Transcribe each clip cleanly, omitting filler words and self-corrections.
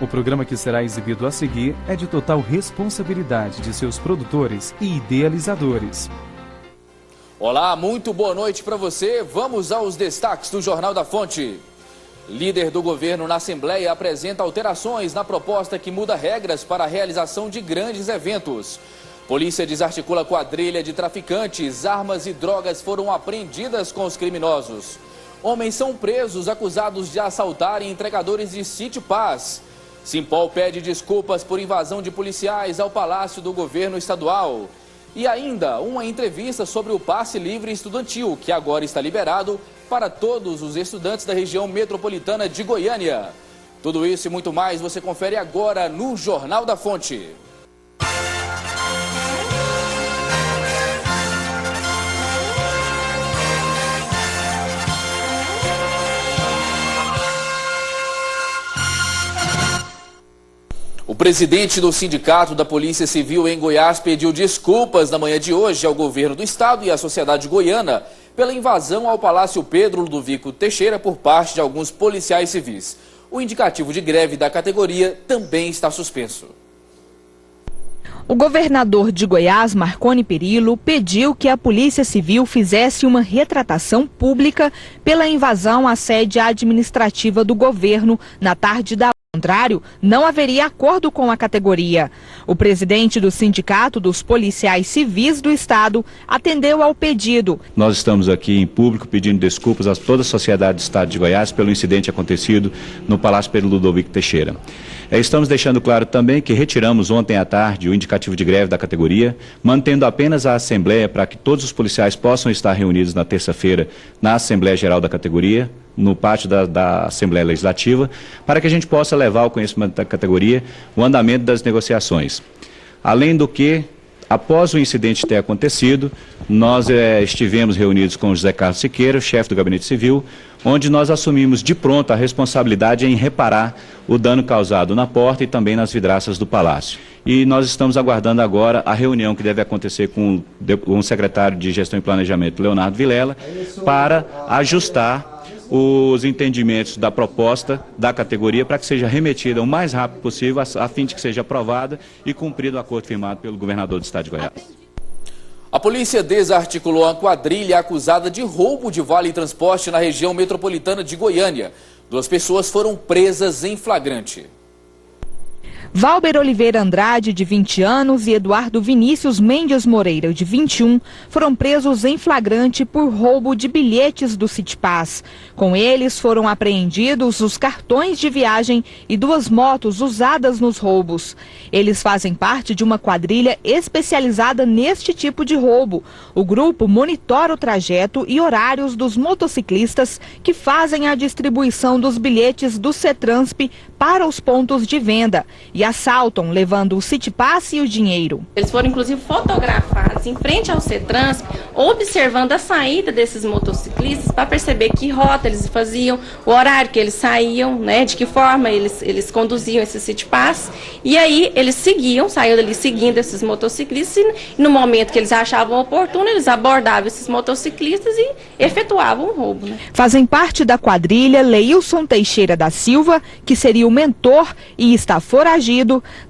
O programa que será exibido a seguir é de total responsabilidade de seus produtores e idealizadores. Olá, muito boa noite para você. Vamos aos destaques do Jornal da Fonte. Líder do governo na Assembleia apresenta alterações na proposta que muda regras para a realização de grandes eventos. Polícia desarticula quadrilha de traficantes, armas e drogas foram apreendidas com os criminosos. Homens são presos acusados de assaltarem entregadores de City Pass. Simpol pede desculpas por invasão de policiais ao Palácio do Governo Estadual. E ainda uma entrevista sobre o passe livre estudantil, que agora está liberado para todos os estudantes da região metropolitana de Goiânia. Tudo isso e muito mais você confere agora no Jornal da Fonte. O presidente do Sindicato da Polícia Civil em Goiás pediu desculpas na manhã de hoje ao governo do estado e à sociedade goiana pela invasão ao Palácio Pedro Ludovico Teixeira por parte de alguns policiais civis. O indicativo de greve da categoria também está suspenso. O governador de Goiás, Marconi Perillo, pediu que a Polícia Civil fizesse uma retratação pública pela invasão à sede administrativa do governo na tarde da contrário, não haveria acordo com a categoria. O presidente do Sindicato dos Policiais Civis do Estado atendeu ao pedido. Nós estamos aqui em público pedindo desculpas a toda a sociedade do Estado de Goiás pelo incidente acontecido no Palácio Pedro Ludovico Teixeira. Estamos deixando claro também que retiramos ontem à tarde o indicativo de greve da categoria, mantendo apenas a Assembleia para que todos os policiais possam estar reunidos na terça-feira na Assembleia Geral da categoria, no pátio da Assembleia Legislativa, para que a gente possa levar ao conhecimento da categoria o andamento das negociações. Além do que, após o incidente ter acontecido, nós estivemos reunidos com o José Carlos Siqueira, chefe do Gabinete Civil, onde nós assumimos de pronto a responsabilidade em reparar o dano causado na porta e também nas vidraças do Palácio. E nós estamos aguardando agora a reunião que deve acontecer com o secretário de Gestão e Planejamento, Leonardo Vilela, para ajustar os entendimentos da proposta da categoria para que seja remetida o mais rápido possível, a fim de que seja aprovada e cumprido o acordo firmado pelo governador do estado de Goiás. A polícia desarticulou a quadrilha acusada de roubo de vale transporte na região metropolitana de Goiânia. 2 pessoas foram presas em flagrante. Valber Oliveira Andrade, de 20 anos, e Eduardo Vinícius Mendes Moreira, de 21, foram presos em flagrante por roubo de bilhetes do City Pass. Com eles foram apreendidos os cartões de viagem e 2 motos usadas nos roubos. Eles fazem parte de uma quadrilha especializada neste tipo de roubo. O grupo monitora o trajeto e horários dos motociclistas que fazem a distribuição dos bilhetes do CETRANSP para os pontos de venda e assaltam, levando o City Pass e o dinheiro. Eles foram, inclusive, fotografados em frente ao CETRANSP, observando a saída desses motociclistas para perceber que rota eles faziam, o horário que eles saíam, né, de que forma eles conduziam esse City Pass. E aí eles saíam dali seguindo esses motociclistas e no momento que eles achavam oportuno, eles abordavam esses motociclistas e efetuavam o roubo. Né? Fazem parte da quadrilha Leilson Teixeira da Silva, que seria o mentor e está foragido,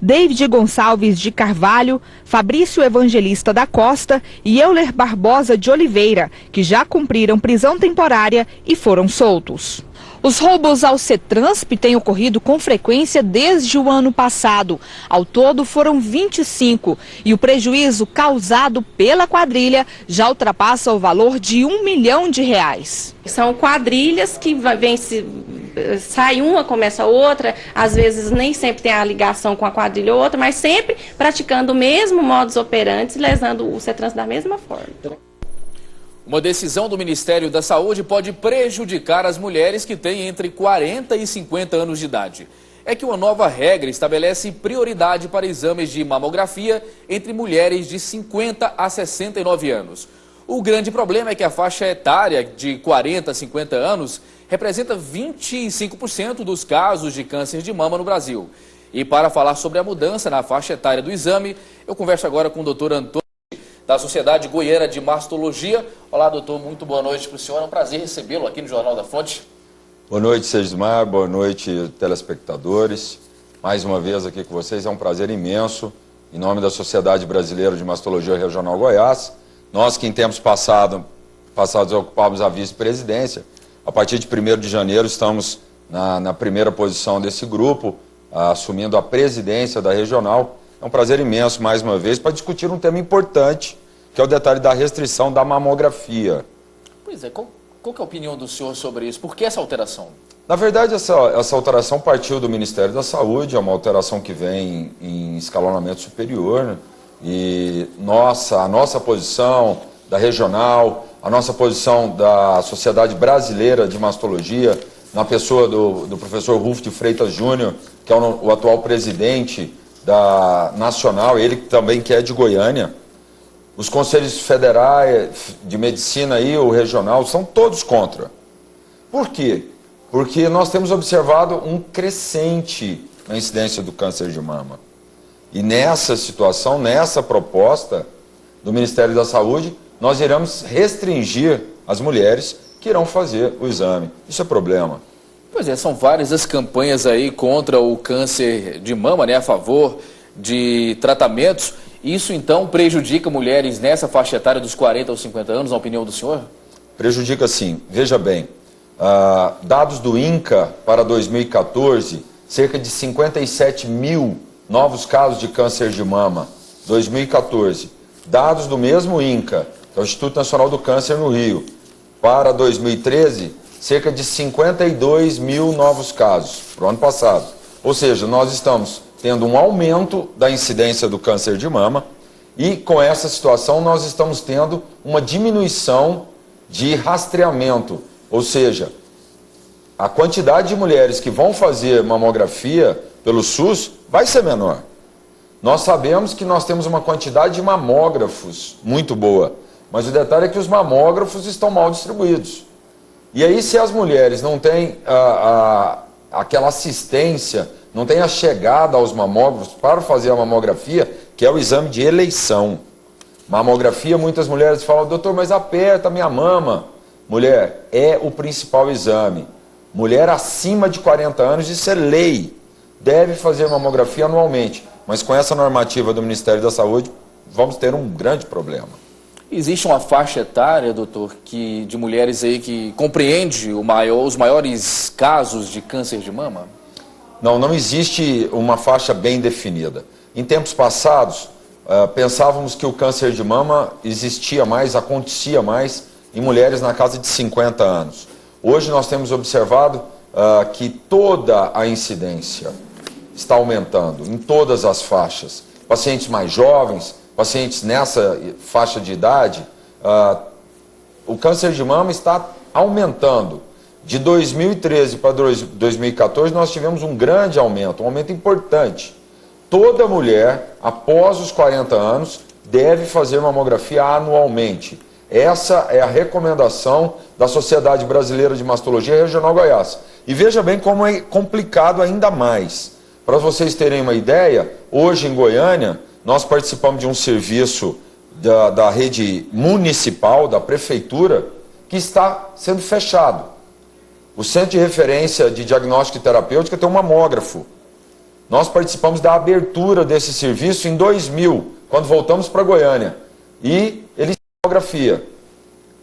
David Gonçalves de Carvalho, Fabrício Evangelista da Costa e Euler Barbosa de Oliveira, que já cumpriram prisão temporária e foram soltos. Os roubos ao CETRANSP têm ocorrido com frequência desde o ano passado. Ao todo foram 25 e o prejuízo causado pela quadrilha já ultrapassa o valor de R$1 milhão. São quadrilhas que sai uma, começa outra, às vezes nem sempre tem a ligação com a quadrilha ou outra, mas sempre praticando o mesmo modus operandi, lesando o CETRANSP da mesma forma. Uma decisão do Ministério da Saúde pode prejudicar as mulheres que têm entre 40 e 50 anos de idade. É que uma nova regra estabelece prioridade para exames de mamografia entre mulheres de 50 a 69 anos. O grande problema é que a faixa etária de 40 a 50 anos representa 25% dos casos de câncer de mama no Brasil. E para falar sobre a mudança na faixa etária do exame, eu converso agora com o doutor Antônio, da Sociedade Goiana de Mastologia. Olá, doutor, muito boa noite para o senhor. É um prazer recebê-lo aqui no Jornal da Fonte. Boa noite, Segismar. Boa noite, telespectadores. mais uma vez aqui com vocês. É um prazer imenso, em nome da Sociedade Brasileira de Mastologia Regional Goiás. Nós que em tempos passados ocupávamos a vice-presidência, a partir de 1º de janeiro estamos na primeira posição desse grupo, assumindo a presidência da regional. É um prazer imenso, mais uma vez, para discutir um tema importante, que é o detalhe da restrição da mamografia. Pois é, qual que é a opinião do senhor sobre isso? Por que essa alteração? Na verdade, essa alteração partiu do Ministério da Saúde, é uma alteração que vem em escalonamento superior, né? E a nossa posição da regional, a nossa posição da Sociedade Brasileira de Mastologia, na pessoa do professor Rufo de Freitas Júnior, que é o atual presidente da Nacional, ele também que é de Goiânia. Os conselhos federais de medicina e o regional são todos contra. Por quê? Porque nós temos observado um crescente na incidência do câncer de mama. E nessa situação, nessa proposta do Ministério da Saúde, nós iremos restringir as mulheres que irão fazer o exame. Isso é problema. Pois é, são várias as campanhas aí contra o câncer de mama, né, a favor de tratamentos. Isso, então, prejudica mulheres nessa faixa etária dos 40 aos 50 anos, na opinião do senhor? Prejudica sim. Veja bem, dados do INCA para 2014, cerca de 57 mil novos casos de câncer de mama. 2014. Dados do mesmo INCA, que é o Instituto Nacional do Câncer no Rio, para 2013, cerca de 52 mil novos casos, para o ano passado. Ou seja, nós estamos tendo um aumento da incidência do câncer de mama e com essa situação nós estamos tendo uma diminuição de rastreamento, ou seja, a quantidade de mulheres que vão fazer mamografia pelo SUS vai ser menor. Nós sabemos que nós temos uma quantidade de mamógrafos muito boa, mas o detalhe é que os mamógrafos estão mal distribuídos. E aí, se as mulheres não têm aquela assistência, não têm a chegada aos mamógrafos para fazer a mamografia, que é o exame de eleição. Mamografia, muitas mulheres falam, doutor, mas aperta a minha mama. Mulher, é o principal exame. Mulher acima de 40 anos, isso é lei, deve fazer mamografia anualmente. Mas com essa normativa do Ministério da Saúde, vamos ter um grande problema. Existe uma faixa etária, doutor, de mulheres aí que compreende os maiores casos de câncer de mama? Não existe uma faixa bem definida. Em tempos passados, pensávamos que o câncer de mama existia mais, acontecia mais em mulheres na casa de 50 anos. Hoje nós temos observado que toda a incidência está aumentando, em todas as faixas. Pacientes mais jovens, pacientes nessa faixa de idade, o câncer de mama está aumentando. De 2013 para 2014 nós tivemos um grande aumento, um aumento importante. Toda mulher, após os 40 anos, deve fazer mamografia anualmente. Essa é a recomendação da Sociedade Brasileira de Mastologia Regional Goiás. E veja bem como é complicado ainda mais. Para vocês terem uma ideia, hoje em Goiânia, nós participamos de um serviço da rede municipal, da prefeitura, que está sendo fechado. O Centro de Referência de Diagnóstico e Terapêutica tem um mamógrafo. Nós participamos da abertura desse serviço em 2000, quando voltamos para Goiânia. E ele tem mamografia.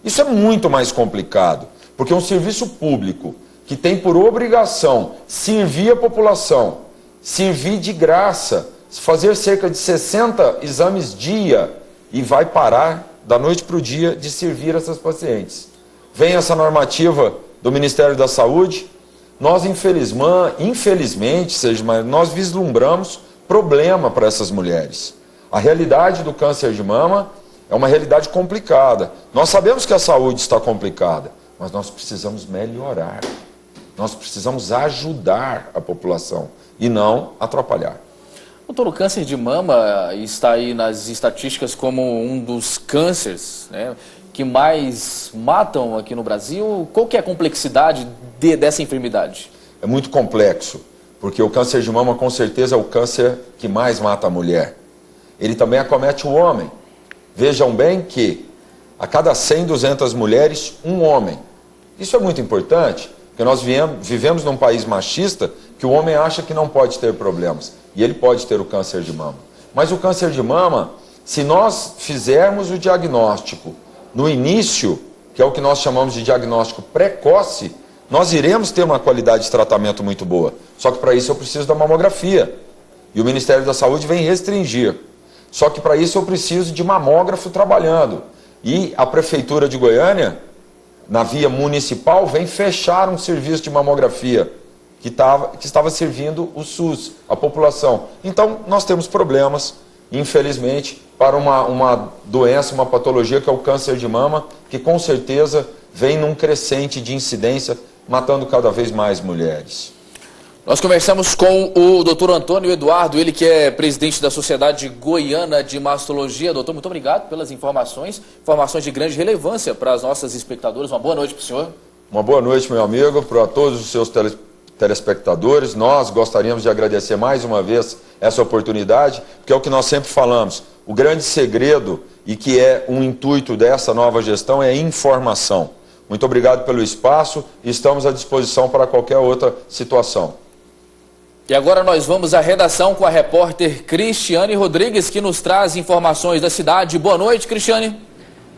Isso é muito mais complicado, porque um serviço público que tem por obrigação servir a população, servir de graça, fazer cerca de 60 exames dia e vai parar da noite para o dia de servir essas pacientes. Vem essa normativa do Ministério da Saúde, nós infelizmente, nós vislumbramos problema para essas mulheres. A realidade do câncer de mama é uma realidade complicada. Nós sabemos que a saúde está complicada, mas nós precisamos melhorar. Nós precisamos ajudar a população e não atrapalhar. Doutor, o câncer de mama está aí nas estatísticas como um dos cânceres, né, que mais matam aqui no Brasil. Qual que é a complexidade dessa enfermidade? É muito complexo, porque o câncer de mama com certeza é o câncer que mais mata a mulher. Ele também acomete o homem. Vejam bem que a cada 100, 200 mulheres, um homem. Isso é muito importante, porque nós vivemos num país machista que o homem acha que não pode ter problemas. E ele pode ter o câncer de mama. Mas o câncer de mama, se nós fizermos o diagnóstico no início, que é o que nós chamamos de diagnóstico precoce, nós iremos ter uma qualidade de tratamento muito boa. Só que para isso eu preciso da mamografia. E o Ministério da Saúde vem restringir. Só que para isso eu preciso de mamógrafo trabalhando. E a Prefeitura de Goiânia, na via municipal, vem fechar um serviço de mamografia que estava servindo o SUS, a população. Então, nós temos problemas, infelizmente, para uma doença, uma patologia que é o câncer de mama, que com certeza vem num crescente de incidência, matando cada vez mais mulheres. Nós conversamos com o doutor Antônio Eduardo, ele que é presidente da Sociedade Goiana de Mastologia. Doutor, muito obrigado pelas informações de grande relevância para as nossas espectadoras. Uma boa noite para o senhor. Uma boa noite, meu amigo, para todos os seus telespectadores. Nós gostaríamos de agradecer mais uma vez essa oportunidade, porque é o que nós sempre falamos, o grande segredo e que é um intuito dessa nova gestão é a informação. Muito obrigado pelo espaço e estamos à disposição para qualquer outra situação. E agora nós vamos à redação com a repórter Cristiane Rodrigues, que nos traz informações da cidade. Boa noite, Cristiane.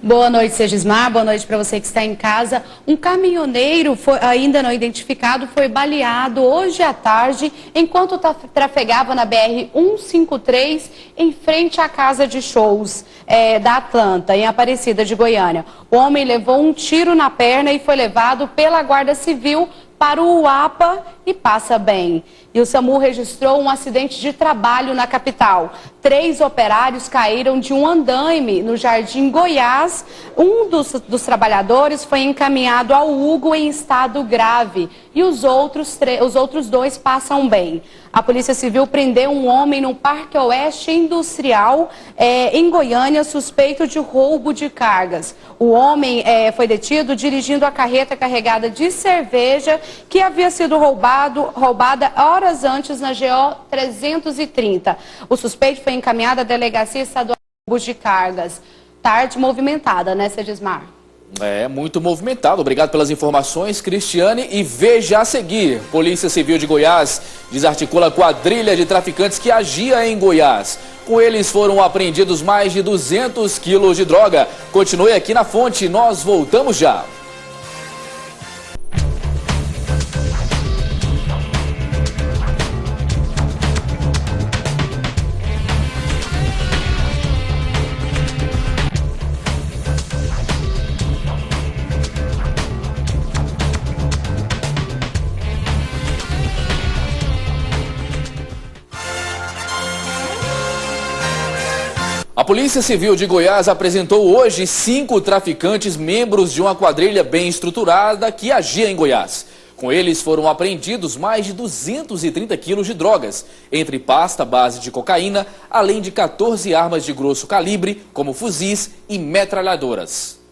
Boa noite, Segismar. Boa noite para você que está em casa. Um caminhoneiro ainda não identificado foi baleado hoje à tarde enquanto trafegava na BR-153 em frente à casa de shows da Atlanta, em Aparecida de Goiânia. O homem levou um tiro na perna e foi levado pela Guarda Civil para o UAPA e passa bem. E o SAMU registrou um acidente de trabalho na capital. 3 operários caíram de um andaime no Jardim Goiás. Um dos trabalhadores foi encaminhado ao Hugo em estado grave e os outros 2 passam bem. A Polícia Civil prendeu um homem no Parque Oeste Industrial, em Goiânia, suspeito de roubo de cargas. O homem foi dirigindo a carreta carregada de cerveja que havia sido roubada horas antes na GO 330. O suspeito foi encaminhado à Delegacia Estadual de Roubo de Cargas. Tarde movimentada, né, Segismar? É, muito movimentado. Obrigado pelas informações, Cristiane. E veja a seguir, Polícia Civil de Goiás desarticula quadrilha de traficantes que agia em Goiás. Com eles foram apreendidos mais de 200 quilos de droga. Continue aqui na Fonte, nós voltamos já. A Polícia Civil de Goiás apresentou hoje 5 traficantes membros de uma quadrilha bem estruturada que agia em Goiás. Com eles foram apreendidos mais de 230 quilos de drogas, entre pasta base de cocaína, além de 14 armas de grosso calibre, como fuzis e metralhadoras.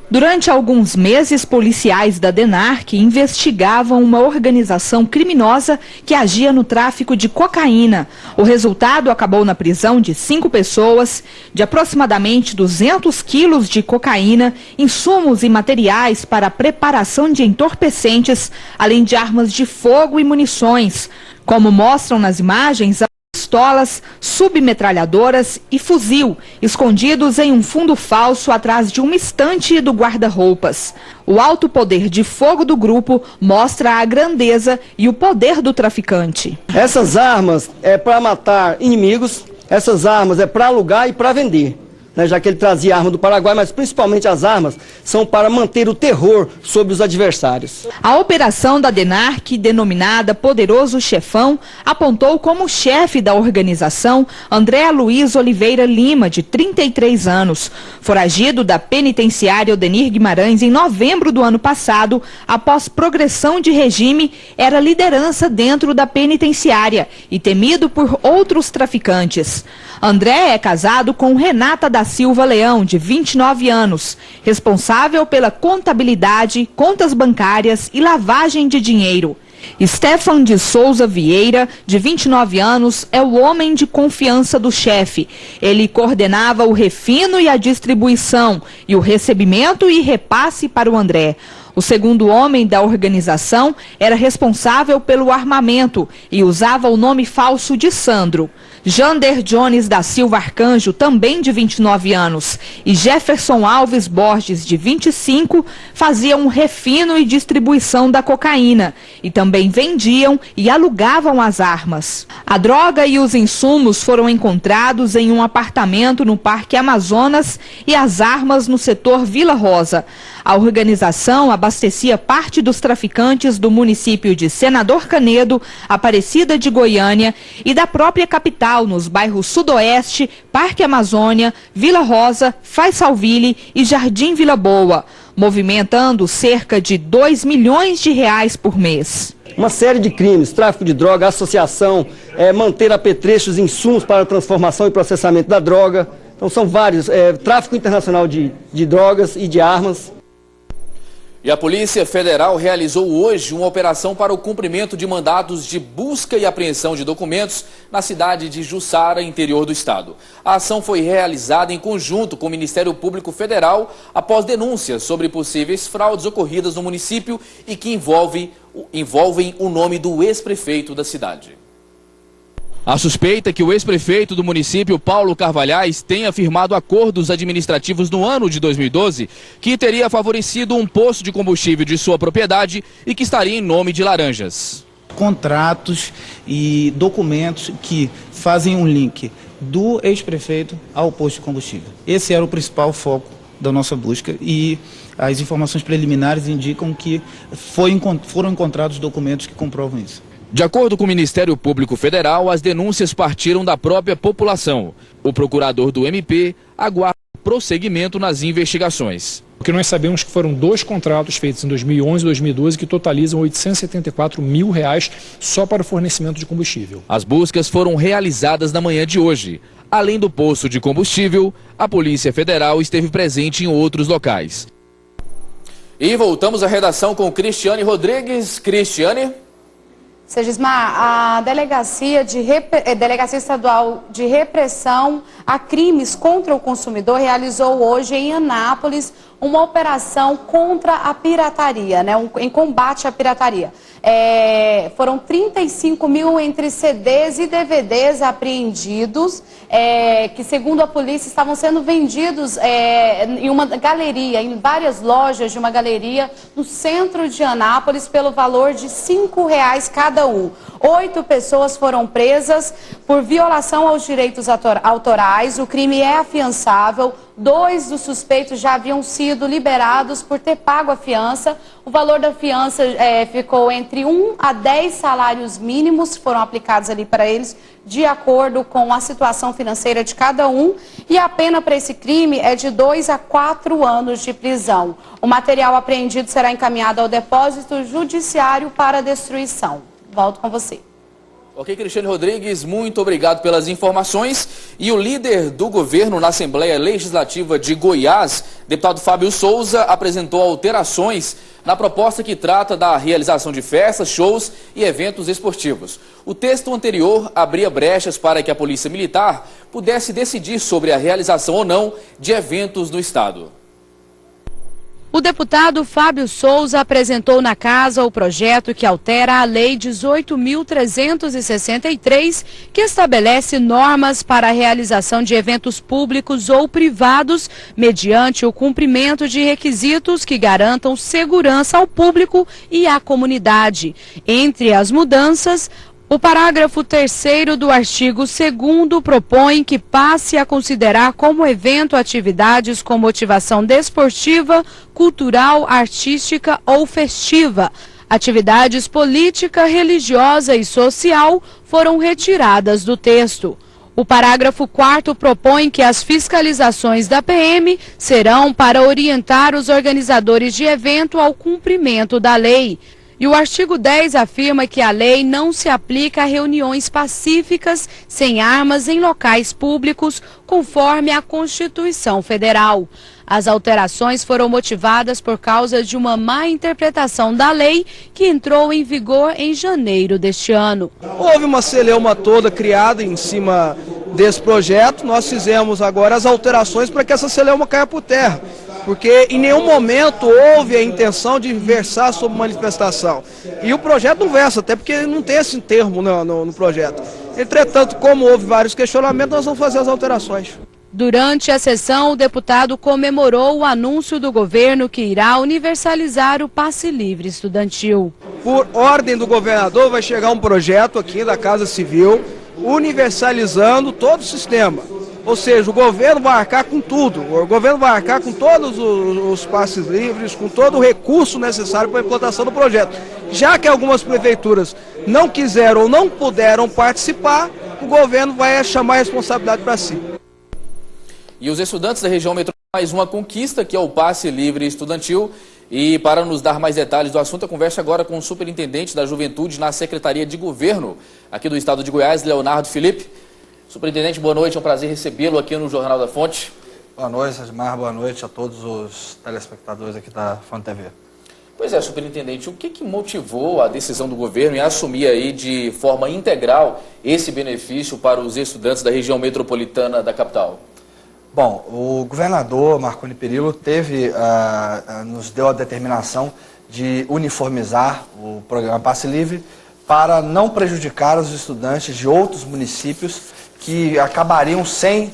Durante alguns meses, policiais da DENARC investigavam uma organização criminosa que agia no tráfico de cocaína. O resultado acabou na prisão de 5 pessoas, de aproximadamente 200 quilos de cocaína, insumos e materiais para a preparação de entorpecentes, além de armas de fogo e munições. Como mostram nas imagens, pistolas, submetralhadoras e fuzil, escondidos em um fundo falso atrás de uma estante do guarda-roupas. O alto poder de fogo do grupo mostra a grandeza e o poder do traficante. Essas armas é para matar inimigos, essas armas é para alugar e para vender. Já que ele trazia arma do Paraguai, mas principalmente as armas são para manter o terror sobre os adversários. A operação da DENARC, denominada Poderoso Chefão, apontou como chefe da organização André Luiz Oliveira Lima, de 33 anos. Foragido da penitenciária Odenir Guimarães em novembro do ano passado, após progressão de regime, era liderança dentro da penitenciária e temido por outros traficantes. André é casado com Renata da Silva Leão, de 29 anos, responsável pela contabilidade, contas bancárias e lavagem de dinheiro. Stefan de Souza Vieira, de 29 anos, é o homem de confiança do chefe. Ele coordenava o refino e a distribuição, e o recebimento e repasse para o André. O segundo homem da organização era responsável pelo armamento e usava o nome falso de Sandro. Jander Jones da Silva Arcanjo, também de 29 anos, e Jefferson Alves Borges, de 25, faziam refino e distribuição da cocaína e também vendiam e alugavam as armas. A droga e os insumos foram encontrados em um apartamento no Parque Amazonas e as armas no setor Vila Rosa. A organização abastecia parte dos traficantes do município de Senador Canedo, Aparecida de Goiânia e da própria capital, nos bairros Sudoeste, Parque Amazônia, Vila Rosa, Faisalville e Jardim Vila Boa, movimentando cerca de R$2 milhões por mês. Uma série de crimes, tráfico de droga, associação, manter apetrechos, insumos para a transformação e processamento da droga. Então são vários, tráfico internacional de drogas e de armas. E a Polícia Federal realizou hoje uma operação para o cumprimento de mandados de busca e apreensão de documentos na cidade de Jussara, interior do estado. A ação foi realizada em conjunto com o Ministério Público Federal após denúncias sobre possíveis fraudes ocorridas no município e que envolvem o nome do ex-prefeito da cidade. A suspeita é que o ex-prefeito do município, Paulo Carvalhais, tenha firmado acordos administrativos no ano de 2012 que teria favorecido um posto de combustível de sua propriedade e que estaria em nome de Laranjas. Contratos e documentos que fazem um link do ex-prefeito ao posto de combustível. Esse era o principal foco da nossa busca e as informações preliminares indicam que foram encontrados documentos que comprovam isso. De acordo com o Ministério Público Federal, as denúncias partiram da própria população. O procurador do MP aguarda prosseguimento nas investigações. O que nós sabemos que foram 2 contratos feitos em 2011 e 2012 que totalizam R$874 mil só para o fornecimento de combustível. As buscas foram realizadas na manhã de hoje. Além do posto de combustível, a Polícia Federal esteve presente em outros locais. E voltamos à redação com Cristiane Rodrigues. Cristiane? Segismar, a Delegacia Estadual de Repressão a Crimes contra o Consumidor realizou hoje em Anápolis uma operação contra a pirataria, em combate à pirataria. Foram 35 mil entre CDs e DVDs apreendidos, que segundo a polícia estavam sendo vendidos em uma galeria, em várias lojas de uma galeria no centro de Anápolis pelo valor de R$5 cada um. 8 pessoas foram presas por violação aos direitos autorais, o crime é afiançável. 2 dos suspeitos já haviam sido liberados por ter pago a fiança. O valor da fiança ficou entre 1 a 10 salários mínimos, foram aplicados ali para eles, de acordo com a situação financeira de cada um. E a pena para esse crime é de 2 a 4 anos de prisão. O material apreendido será encaminhado ao depósito judiciário para destruição. Volto com você. Ok, Cristiane Rodrigues, muito obrigado pelas informações. E o líder do governo na Assembleia Legislativa de Goiás, deputado Fábio Souza, apresentou alterações na proposta que trata da realização de festas, shows e eventos esportivos. O texto anterior abria brechas para que a Polícia Militar pudesse decidir sobre a realização ou não de eventos no estado. O deputado Fábio Souza apresentou na casa o projeto que altera a Lei 18.363, que estabelece normas para a realização de eventos públicos ou privados, mediante o cumprimento de requisitos que garantam segurança ao público e à comunidade. Entre as mudanças, o parágrafo 3º do artigo 2º propõe que passe a considerar como evento atividades com motivação desportiva, cultural, artística ou festiva. Atividades política, religiosa e social foram retiradas do texto. O parágrafo 4º propõe que as fiscalizações da PM serão para orientar os organizadores de evento ao cumprimento da lei. E o artigo 10 afirma que a lei não se aplica a reuniões pacíficas sem armas em locais públicos, conforme a Constituição Federal. As alterações foram motivadas por causa de uma má interpretação da lei que entrou em vigor em janeiro deste ano. Houve uma celeuma toda criada em cima desse projeto. Nós fizemos agora as alterações para que essa celeuma caia por terra. porque em nenhum momento houve a intenção de versar sobre manifestação. E o projeto não versa, até porque não tem esse termo no projeto. Entretanto, como houve vários questionamentos, nós vamos fazer as alterações. Durante a sessão, o deputado comemorou o anúncio do governo que irá universalizar o passe livre estudantil. Por ordem do governador, vai chegar um projeto aqui da Casa Civil, universalizando todo o sistema. Ou seja, o governo vai arcar com tudo, o governo vai arcar com todos os passes livres, com todo o recurso necessário para a implantação do projeto. Já que algumas prefeituras não quiseram ou não puderam participar, o governo vai chamar a responsabilidade para si. E os estudantes da região metropolitana, mais uma conquista, que é o passe livre estudantil. E para nos dar mais detalhes do assunto, eu converso agora com o superintendente da Juventude na Secretaria de Governo aqui do Estado de Goiás, Leonardo Felipe. Superintendente, boa noite, é um prazer recebê-lo aqui no Jornal da Fonte. Boa noite, Edmar, boa noite a todos os telespectadores aqui da Fonte TV. Pois é, superintendente, o que motivou a decisão do governo em assumir aí de forma integral esse benefício para os estudantes da região metropolitana da capital? Bom, o governador Marconi Perillo nos deu a determinação de uniformizar o programa Passe Livre para não prejudicar os estudantes de outros municípios que acabariam sem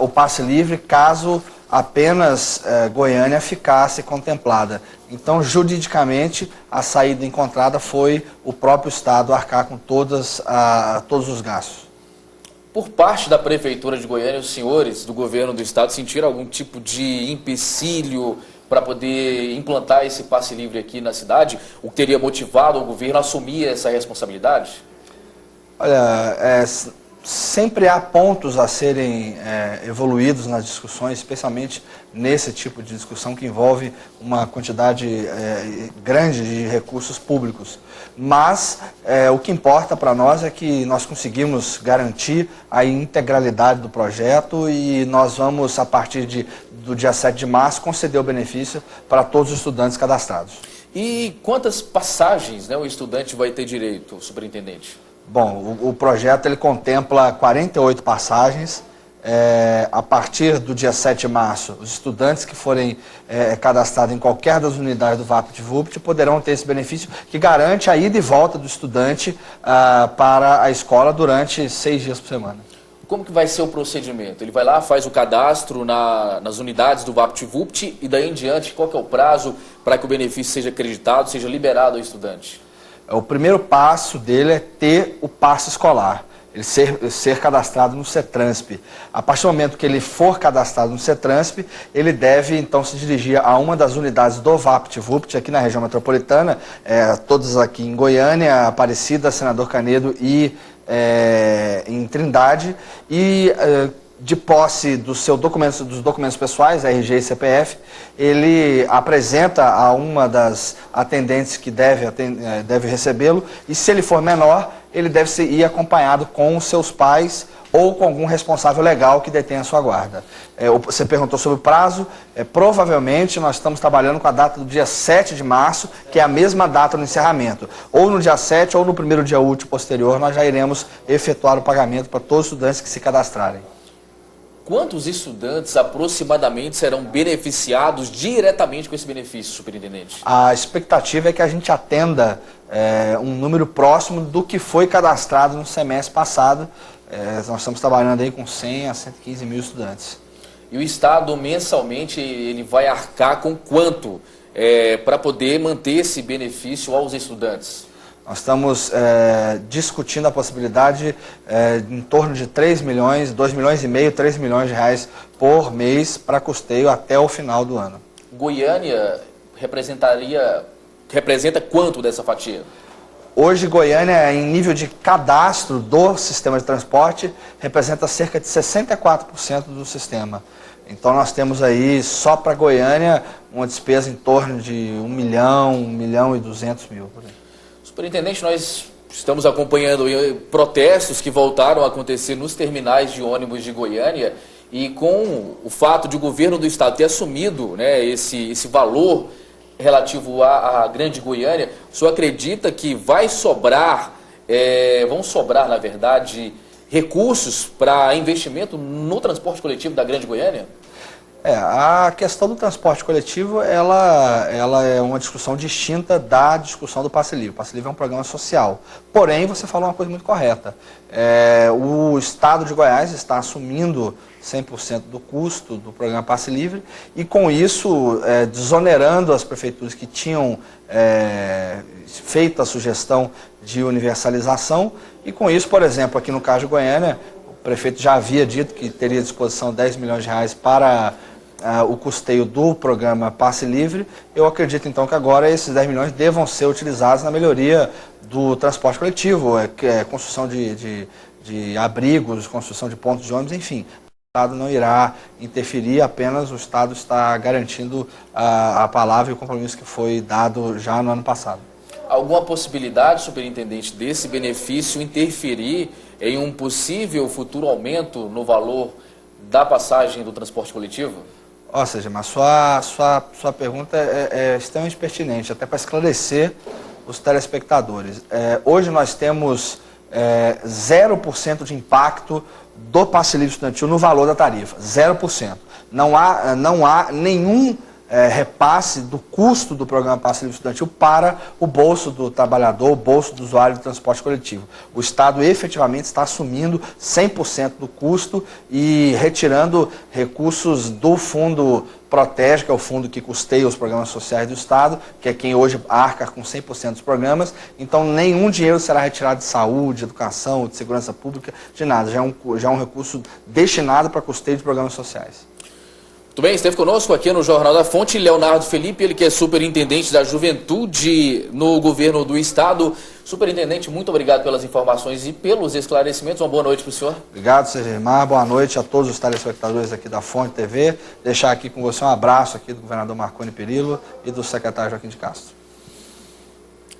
o passe livre caso apenas Goiânia ficasse contemplada. Então, juridicamente, a saída encontrada foi o próprio Estado arcar com todos os gastos. Por parte da Prefeitura de Goiânia, os senhores do governo do Estado sentiram algum tipo de empecilho para poder implantar esse passe livre aqui na cidade? O que teria motivado o governo a assumir essa responsabilidade? Olha, sempre há pontos a serem evoluídos nas discussões, especialmente nesse tipo de discussão que envolve uma quantidade grande de recursos públicos. Mas o que importa para nós é que nós conseguimos garantir a integralidade do projeto e nós vamos, a partir do dia 7 de março, conceder o benefício para todos os estudantes cadastrados. E quantas passagens, né, o estudante vai ter direito, superintendente? Bom, o projeto ele contempla 48 passagens. A partir do dia 7 de março, os estudantes que forem cadastrados em qualquer das unidades do VaptVupt poderão ter esse benefício que garante a ida e volta do estudante para a escola durante 6 dias por semana. Como que vai ser o procedimento? Ele vai lá, faz o cadastro nas unidades do VaptVupt e daí em diante, qual que é o prazo para que o benefício seja acreditado, seja liberado ao estudante? O primeiro passo dele é ter o passe escolar. Ele ser cadastrado no CETRANSP. A partir do momento que ele for cadastrado no CETRANSP, ele deve então se dirigir a uma das unidades do VaptVupt aqui na região metropolitana, todas aqui em Goiânia, Aparecida, Senador Canedo e em Trindade, e de posse dos documentos pessoais, RG e CPF, ele apresenta a uma das atendentes que deve recebê-lo, e se ele for menor, ele deve ir acompanhado com os seus pais ou com algum responsável legal que detém a sua guarda. Você perguntou sobre o prazo, provavelmente nós estamos trabalhando com a data do dia 7 de março, que é a mesma data do encerramento. Ou no dia 7 ou no primeiro dia útil posterior, nós já iremos efetuar o pagamento para todos os estudantes que se cadastrarem. Quantos estudantes aproximadamente serão beneficiados diretamente com esse benefício, superintendente? A expectativa é que a gente atenda um número próximo do que foi cadastrado no semestre passado. Nós estamos trabalhando aí com 100 a 115 mil estudantes. E o Estado, mensalmente, ele vai arcar com quanto para poder manter esse benefício aos estudantes? Nós estamos discutindo a possibilidade em torno de 3 milhões, 2 milhões e meio, 3 milhões de reais por mês para custeio até o final do ano. Goiânia representa quanto dessa fatia? Hoje, Goiânia, em nível de cadastro do sistema de transporte, representa cerca de 64% do sistema. Então, nós temos aí, só para Goiânia, uma despesa em torno de 1 milhão e 200 mil. Por aí. Superintendente, nós estamos acompanhando protestos que voltaram a acontecer nos terminais de ônibus de Goiânia e com o fato de o governo do estado ter assumido, né, esse valor relativo à Grande Goiânia, o senhor acredita que vão sobrar, na verdade, recursos para investimento no transporte coletivo da Grande Goiânia? A questão do transporte coletivo, ela é uma discussão distinta da discussão do Passe Livre. O Passe Livre é um programa social. Porém, você falou uma coisa muito correta. O Estado de Goiás está assumindo 100% do custo do programa Passe Livre e, com isso, desonerando as prefeituras que tinham feito a sugestão de universalização. E, com isso, por exemplo, aqui no caso de Goiânia, o prefeito já havia dito que teria à disposição 10 milhões de reais para o custeio do programa Passe Livre. Eu acredito, então, que agora esses 10 milhões devam ser utilizados na melhoria do transporte coletivo, construção de abrigos, construção de pontos de ônibus, enfim. O Estado não irá interferir, apenas o Estado está garantindo a palavra e o compromisso que foi dado já no ano passado. Alguma possibilidade, superintendente, desse benefício interferir em um possível futuro aumento no valor da passagem do transporte coletivo? Ou seja, mas sua pergunta é extremamente pertinente, até para esclarecer os telespectadores. Hoje nós temos 0% de impacto do Passe Livre estudantil no valor da tarifa, 0%. Não há nenhum repasse do custo do programa Passe Livre estudantil para o bolso do trabalhador, o bolso do usuário do transporte coletivo. O Estado efetivamente está assumindo 100% do custo e retirando recursos do Fundo Protege, que é o fundo que custeia os programas sociais do Estado, que é quem hoje arca com 100% dos programas. Então, nenhum dinheiro será retirado de saúde, de educação, de segurança pública, de nada. Já é um recurso destinado para custeio de programas sociais. Muito bem, esteve conosco aqui no Jornal da Fonte, Leonardo Felipe, ele que é superintendente da Juventude no governo do Estado. Superintendente, muito obrigado pelas informações e pelos esclarecimentos. Uma boa noite para o senhor. Obrigado, Sergimar. Boa noite a todos os telespectadores aqui da Fonte TV. Deixar aqui com você um abraço aqui do governador Marconi Perillo e do secretário Joaquim de Castro.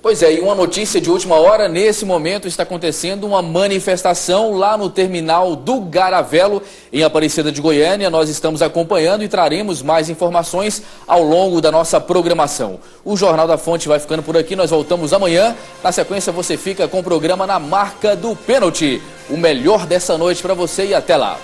Pois é, e uma notícia de última hora, nesse momento está acontecendo uma manifestação lá no terminal do Garavelo, em Aparecida de Goiânia. Nós estamos acompanhando e traremos mais informações ao longo da nossa programação. O Jornal da Fonte vai ficando por aqui, nós voltamos amanhã. Na sequência você fica com o programa Na Marca do Pênalti. O melhor dessa noite para você e até lá.